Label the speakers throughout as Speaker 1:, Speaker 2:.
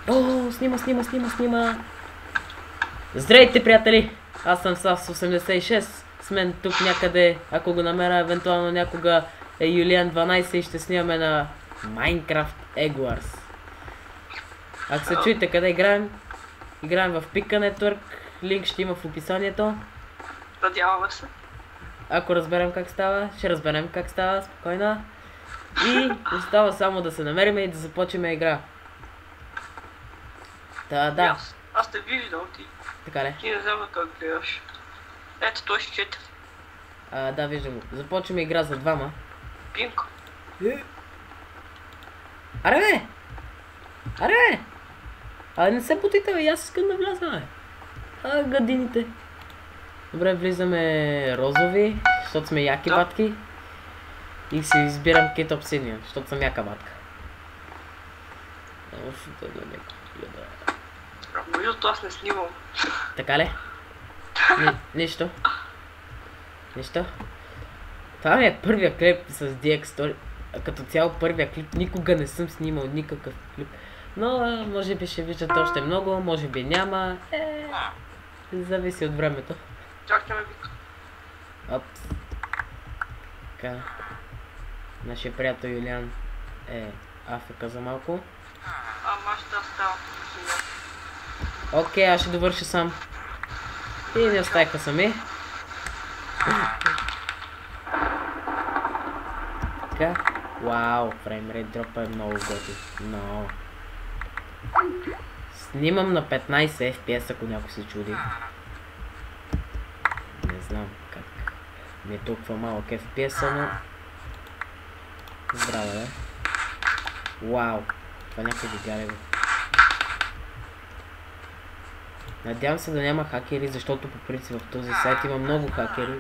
Speaker 1: О, снима. Здравейте, приятели! Аз съм САС86. С мен тук някъде, ако го намеря евентуално някога, е Юлиан 12 и ще снимаме на Minecraft Egg Wars. Ако се чуете къде играем, играем в Pika Network. Линк ще има в описанието.
Speaker 2: Надяваме се.
Speaker 1: Ако разберем как става, ще разберем как става, спокойно. И остава само да се намерим и да започнем игра. Да.
Speaker 2: Аз те виждал ти.
Speaker 1: Така ли?
Speaker 2: Ти не знам как гледаш. Ето той ще чете.
Speaker 1: Да, виждам го. Започваме игра за двама.
Speaker 2: Пинко.
Speaker 1: Аре бе! Не се потите, бе, аз искам да вляза, бе. Гадините. Добре, влизаме розови, защото сме яки батки. И си избирам Kit Obsidian, защото съм яка батка.
Speaker 2: Между аз не снимам.
Speaker 1: Така ли? Нищо. Това ми е първия клип с DX Story. Като цяло първия клип, никога не съм снимал никакъв клип. Но може би ще виждате още много, може би няма. Зависи от времето.
Speaker 2: Чакай ме вика.
Speaker 1: Опс. Така. Нашия приятел Юлиан е АФК за малко.
Speaker 2: Ама ще оставам.
Speaker 1: Окей, аз ще довърша сам. И не оставиха сами. Така. Вау, фреймрейт дропа е много готин. Много. Снимам на 15 FPS, ако някой се чуди. Не знам как ми е толкова малък FPS, но... Здраве, бе. Вау. Това някой видя ли го? Надявам се да няма хакери, защото по принцип в този сайт има много хакери.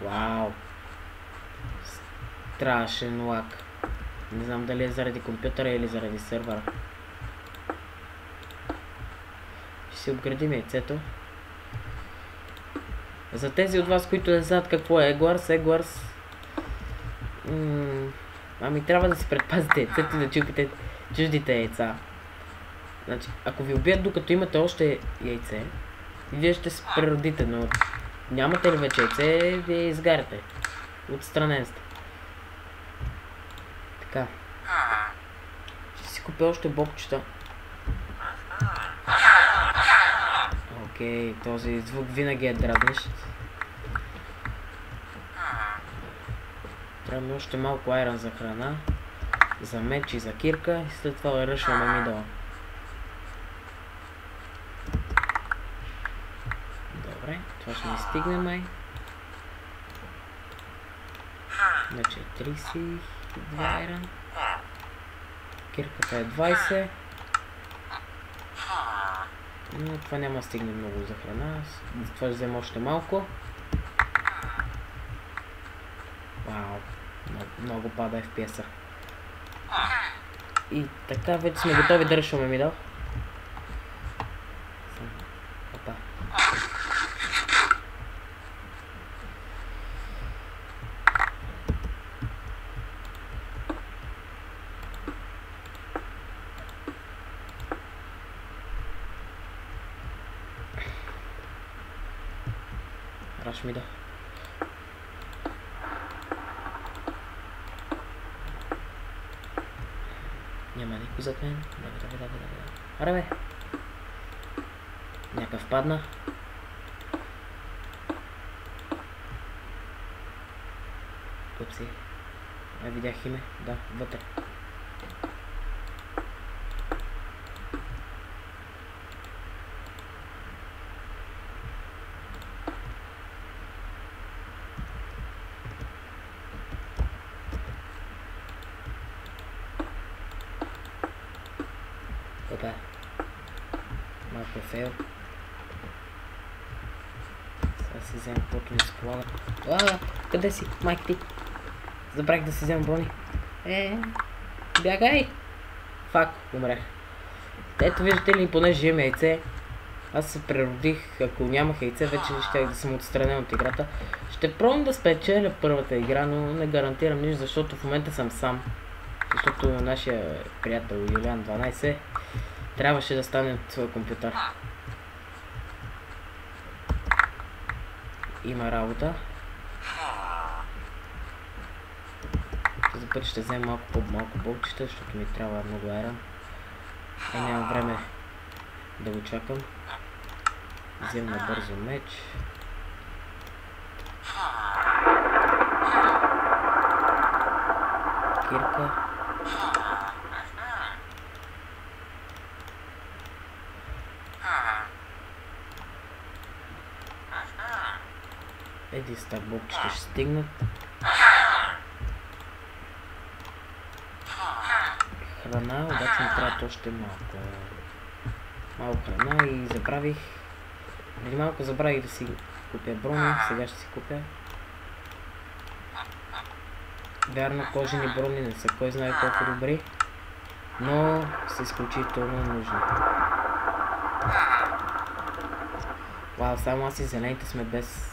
Speaker 1: Вау. Страшен лак. Не знам дали е заради компютъра или заради сървъра. Ще си обградим яйцето. За тези от вас, които не знаят какво е Egg Wars, ами трябва да си предпазите яйцето и да чупите чуждите яйца. Значи, ако ви убият докато имате още яйце, вие ще се преродите, но нямате ли вече яйце, вие изгаряте. Отстранен сте. Така. Ще си купя още бобчета. Окей, този звук винаги е дразнещ. Трябва ми още малко айрон за храна, за меч и за кирка и след това ръшваме мидъла. Добре, това ще ни стигне май. Значи 32 айрон. Кирката е 20. Но това няма да стигне много за храна. Това ще взема още малко. Вау. Много пада FPS-а. И така вече сме готови да решваме мидъл. Опа. Раш мидъл. Няма никой зад мен. Давай. Аре бе! Някакъв падна. Упси. Видях име. Да, вътре. Опа. Малко фейл. Сега си вземем каквото ми се полага. Къде си, майк ти? Забрах да си вземем брони. Бягай! Фак, умрях. Ето виждате ли, понеже имам яйце. Аз се преродих, ако нямах яйце, вече щях да съм отстранен от играта. Ще пробвам да спечеля първата игра, но не гарантирам нищо, защото в момента съм сам. Защото нашия приятел Юлиан 12 трябваше да стане своя компютър. Има работа. За път ще взема малко по-малко болчета, защото ми трябва много айрон. И нямам време да го чакам. Взема бързо меч. Кирка. Еди с бобчета ще стигнат. Храна, обаче ми трябва още малко. Малко храна и забравих. Преди малко забравих да си купя брони, сега ще си купя. Вярно, кожени брони не са кой знае колко добри, но са изключително нужни. Вау, само аз и зелените сме без...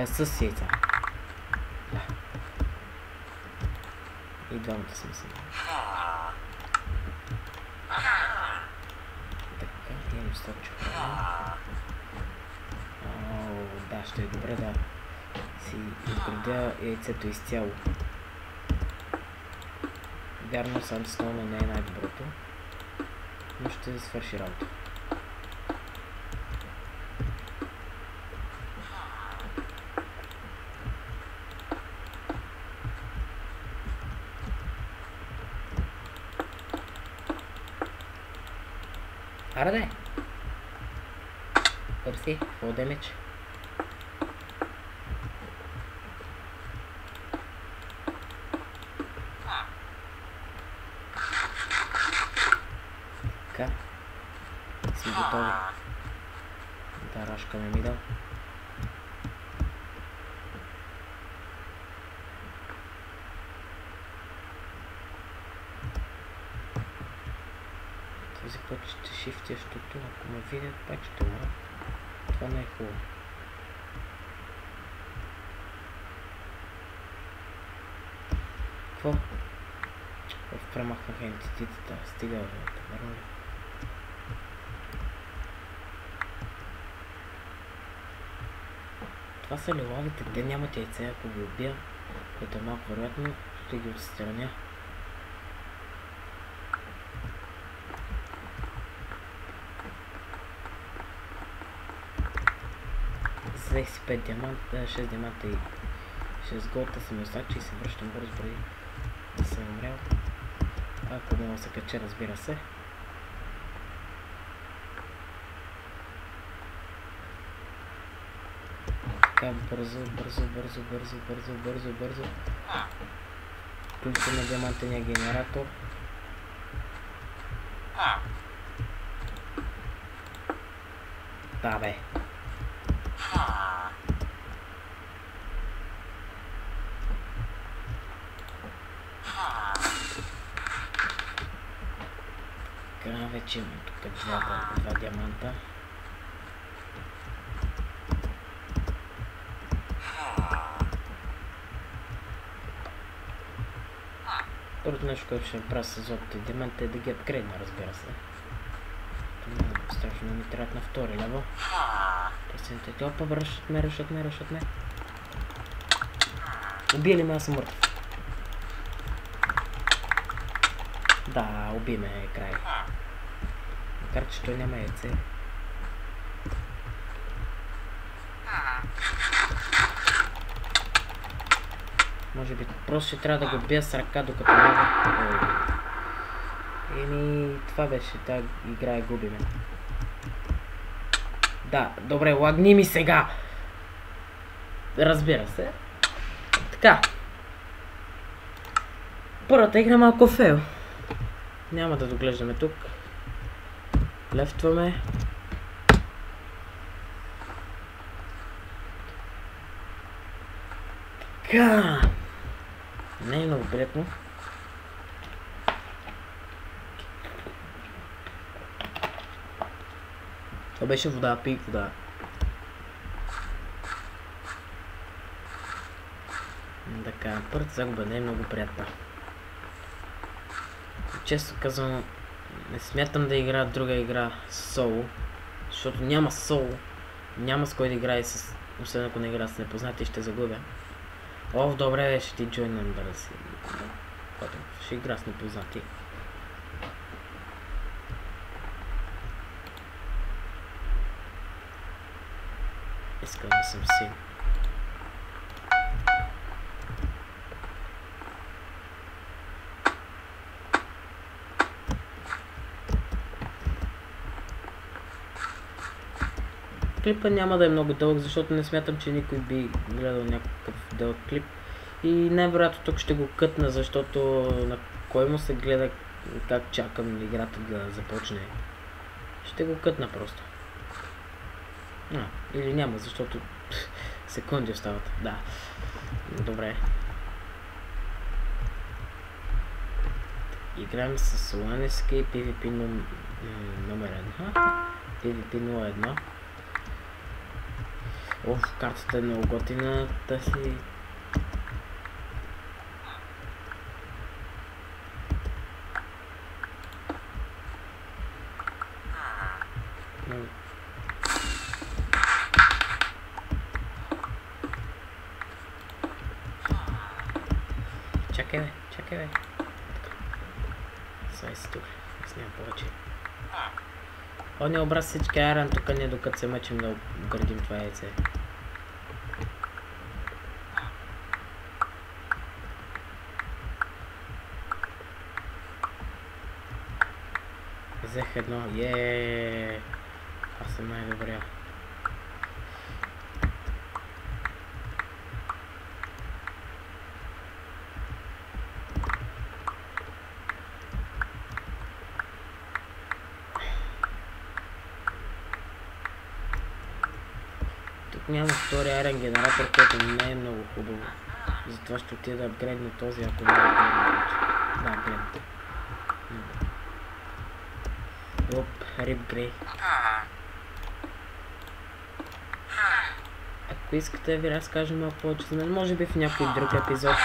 Speaker 1: с яйца. Да. И двамата сме си. Така, имам сточо храна. Да, ще е добре да си изградя яйцето изцяло. Вярно, сам стона не е най-доброто, но ще свърши работа. Араде! Пърси, full damage. Така. Сме готови. Да, рашкаме мидъл. Този път ще шифтя, защото ако ме видят, пак ще умра. Това не е хубаво. Какво? Премахнаха ентитетата. Стига, върна ли? Това са ли лавите, къде нямат яйце, ако ги убия, което е малко вероятно, ще ги отстраня. Взех си 5 диаманта, 6 диаманта и 6 голта съм остачи и се връщам бързо преди да съм умрял. Ако мога да се кача, разбира се. Така, бързо. Включваме диамантения генератор. Да, бе. Така, вече имам тук два диаманта. Първото нещо, което ще направя с златите диаманта е да ги апгрейдна, разбира се. Страшно ми трябват на втори лево. Тесните, опа, ръшат ме. Убили ме, аз съм мъртв. Да, уби ме, е край. Макар че той няма яйце. Може би просто ще трябва да го бия с ръка, докато мога. Еми, това беше, тази игра е губиме. Да, добре, лагни ми сега! Разбира се. Така. Първата игра малко фейл. Няма да доглеждаме тук. Лефтваме. Така. Не е много приятно. Това беше вода, пик вода. Така, първата загуба не е много приятна. често казвам, не смятам да играя друга игра соло, защото няма соло, няма с кой да играе, освен ако не игра с непознати, ще загубя. О, добре, ще ти джойнам да си. Ще игра с непознати. Искам да съм син. Клипа няма да е много дълъг, защото не смятам, че никой би гледал някакъв дълъг клип. И най-вероятно тук ще го кътна, защото на кой му се гледа как чакам играта да започне. Ще го кътна просто. Или няма, защото секунди остават. Да. Добре. Играем с Landscape PvP номер 1. PvP 01. Картата е много готина. Тази... Чакай бе. Сай си тук. Аз нямам повече. Не образ всички айран тук не, докато се мъчим да обградим това яйце. Взех едно. Аз съм най-добрия. Няма втори айрен генератор, който не е много хубаво. Затова ще отида да апгрейдна този, ако не е апгрейдна вече. Да, апгрейдна. Оп, Рип Грей. Ако искате да ви разкажа малко повече за мен, може би в някой друг епизод.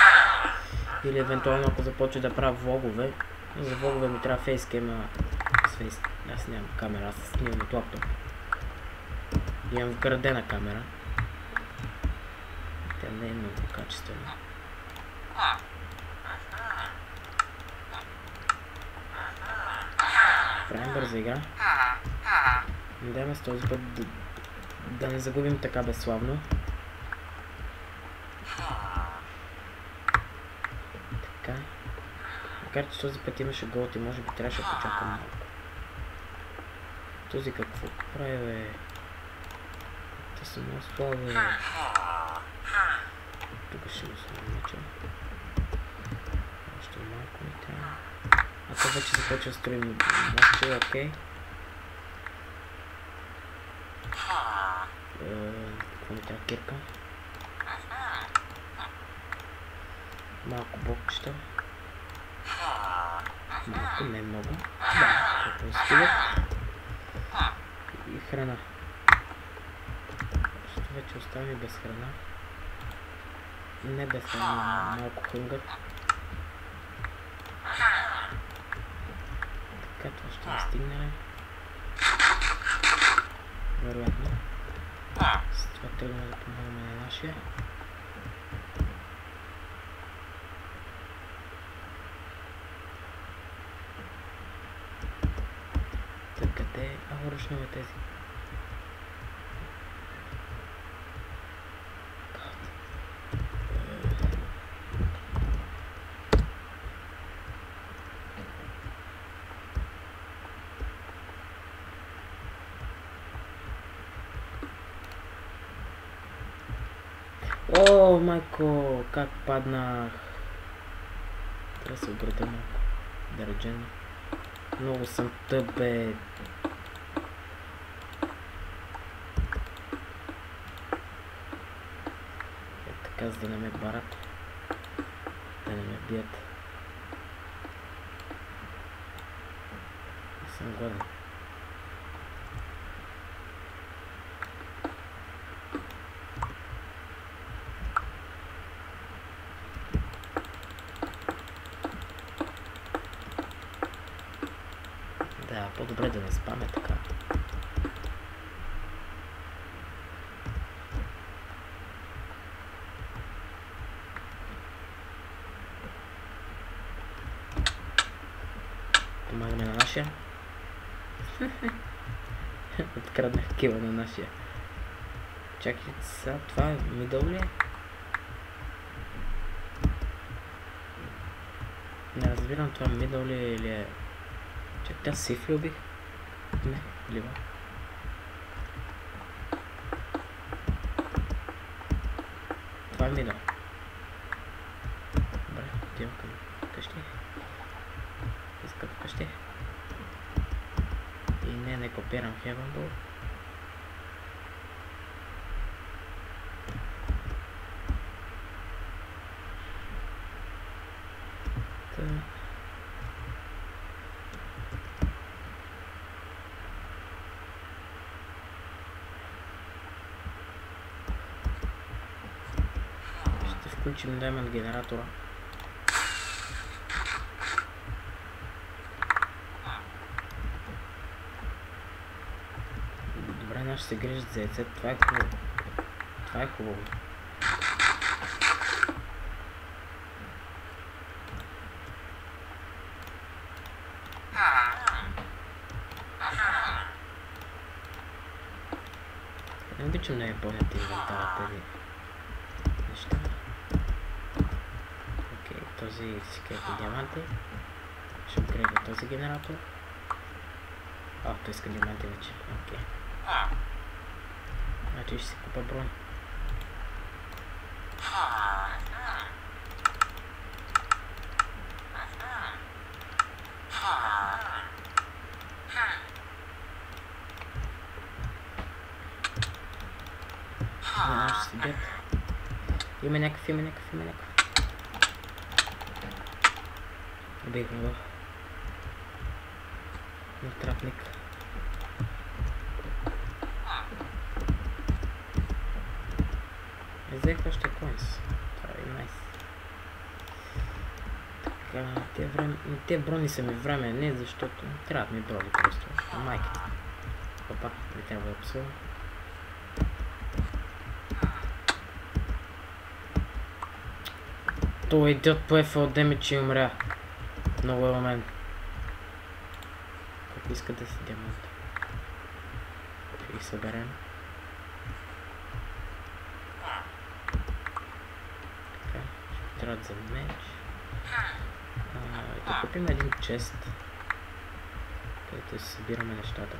Speaker 1: Или евентуално ако започна да правя влогове. За влогове ми трябва фейскема. Аз нямам камера, аз снимам от лаптоп. Имам вградена камера. Тя не е много качествена. Правим бърза игра. Надяваме с този път да не загубим така безславно. Така. Макар че този път имаше голти, може би трябваше да почакам малко. Този какво прави, бе? Те са много слаби. Тук ще го сложим. Още малко ми трябва. А то вече започва да строим мостче, окей. Какво ми трябва? Кирка. Малко блокчета. Малко, не много. Да, това стига. И храна. Вече оставим без храна. Не без храна, малко хънгър. Така, това ще не стигне. Вероятно. С това тръгваме да помагаме на нашия. Къде? Връщаме тези. О, майко, как паднах. Трябва да се обрата малко. Да реджена. Много съм тъп, бе. Е така, за да не ме барат. Да не ме бият. Не съм гладен. Да, по-добре да не спаме така. Помагаме на нашия. Откраднах кила на нашия. Чакай сега, това е мидъл ли е? Не разбирам това мидъл ли е или е... Чакай, тя сейф ли убих? Не, лива. Това е мидъл. Добре, отивам към къщи. Искам къщи. И не копирам Heavenball. Ще включим Diamond генератора. Добре, наш се грижат за яйцето, това е хубаво. Това е хубаво. Не обичам да я пълнят инвентара тези неща. Окей, този секретни диаманти. Ще апгрейдя този генератор. Той иска диаманти вече. Окей. Значи ще си купа бронь. Не, ще си бед. Има някакъв. Убихме го. Натрапник. Взех още коинс. Това е найс. Така, те брони са ми временни, защото трябват ми брони просто. А майката. Опа, не трябва да псувам. Той идиот по FL Damage и умря. Много е момент. Как иска да си диамант? Ще ги съберем. Така, ще трябва за меч. Да купим един чест, където си събираме нещата.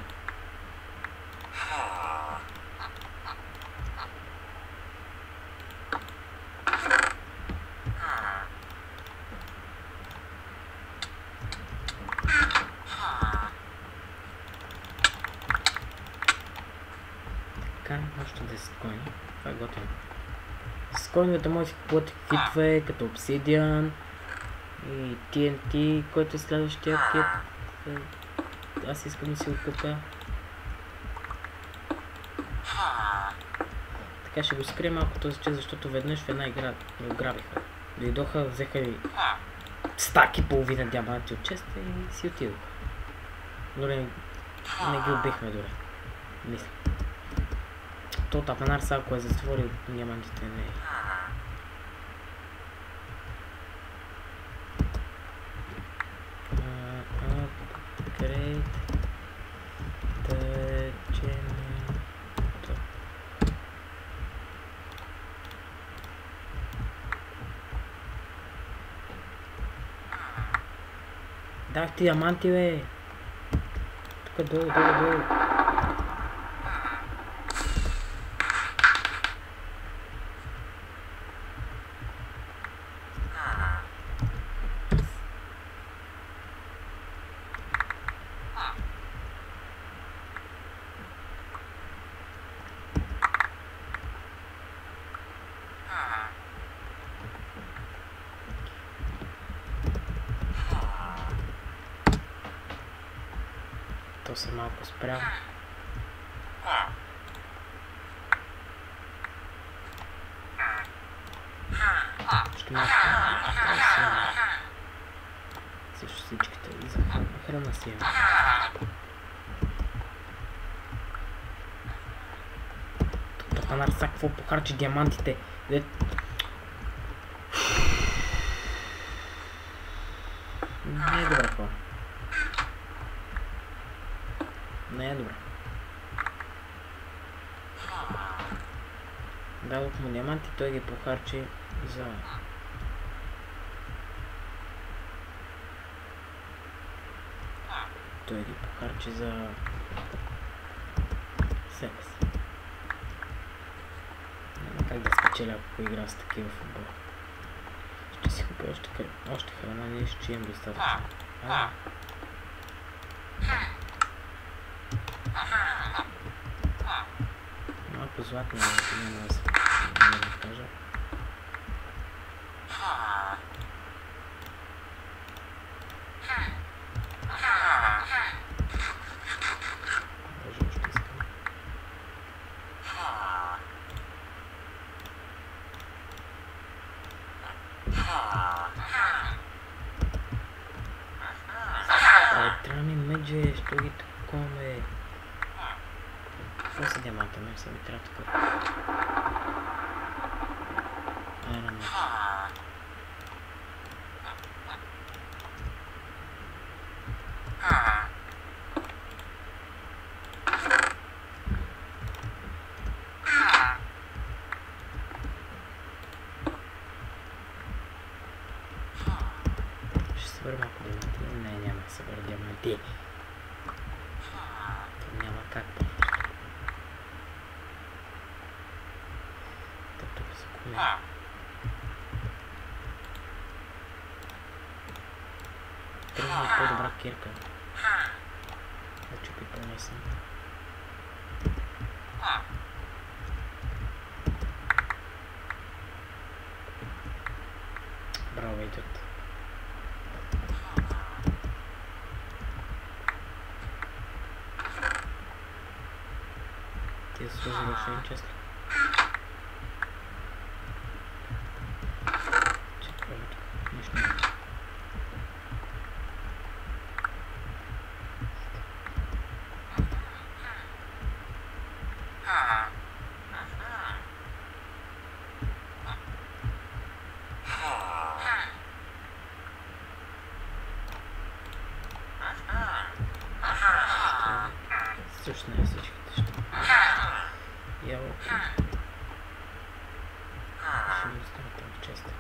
Speaker 1: Така, още 10 коина. Това е готово. С коиновете може да си купувате китове, като Obsidian и TNT, който е следващия кит. Аз искам да си го купя. Така ще го скрия малко този чест, защото веднъж в една игра ми ограбиха. Дойдоха, взеха ми стак и половина диаманти от честа и си отидох. Дори не ги убихме дори. Мисля. То тапанар са, ако е затворил диамантите, не е. Upgrade the generator. Дах ти диаманти, бе! Тук долу. То се малко спря. Ще малко. Също всичките ги захванах. храна си я. Тапанар са какво похарчи диамантите. Не е добре това. Не е добре. Дадох му диаманти, той ги похарчи за... Той ги похарчи за... себе си. Няма как да спечеля, ако игра с такива футбол. Ще си купя още храна, ние ще имам достатъчно. Малко златно, но няма да се кажа. Даже още искам. Трябва ми медже, що ги такова. Какво са диаманта? Мен са ми трябва такова. Айрон медж. Ще събера малко диаманти. Не, няма да събера диаманти. То няма как. Тук се куме. Трябва да е по-добра кирка. Да чупи по-лесно. Браво, идет. Ти служи машин, честно. Чекай, нищо не. Също не е всичките ще. Ябълки. Ще ми остава там често.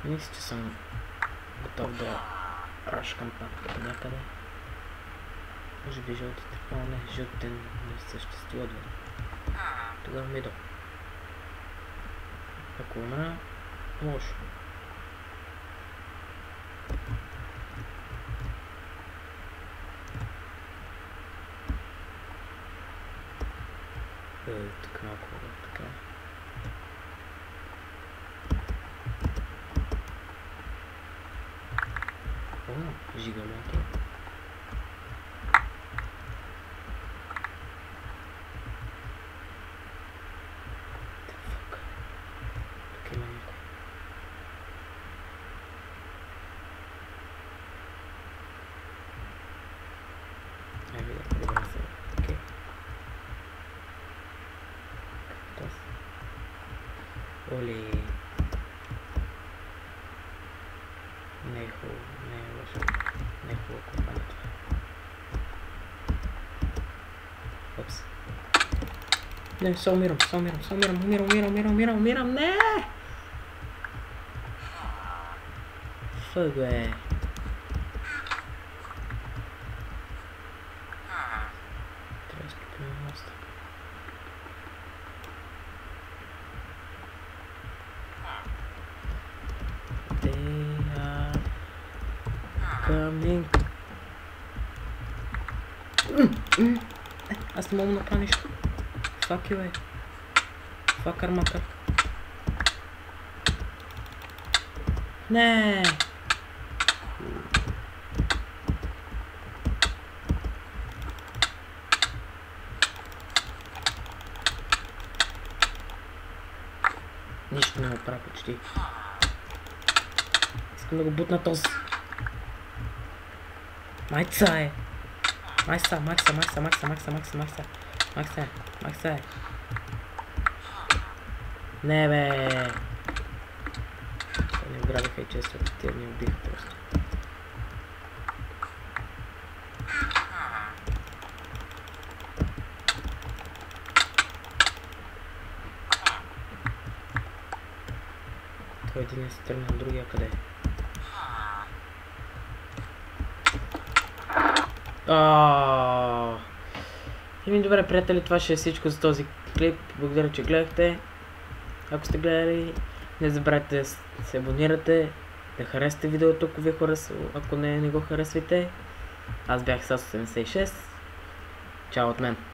Speaker 1: Мисля, че съм готов да рашкам пак някъде. Може би жълтите, не, жълтите не съществуват. Тогава ми идва. Ако умра, лошо. Тук малко така. Жигамота. Тук има някой. Ай, видя, добре се. Окей. Както са. Оли. Не е хубаво, не е лошо. Не е хубаво компания това. Опс. Не, се умирам, умирам, не! Фък, бе. Трябва да скипим моста. Coming. Аз не мога да направя нищо. Фак, бе. Фак, армата. Не! Нищо не му правя почти. Искам да го бутна този. Майца е! Макса е! Не бе! Не ограбиха и често, тия ни убиха просто. Той един е стръгнал, другия къде е? Еми добре, приятели, това ще е всичко за този клип. Благодаря, че гледахте. Ако сте гледали, не забравяйте да се абонирате, да харесате видеото, ако ви е харесало, ако не го харесвате. Аз бях САС86. Чао от мен.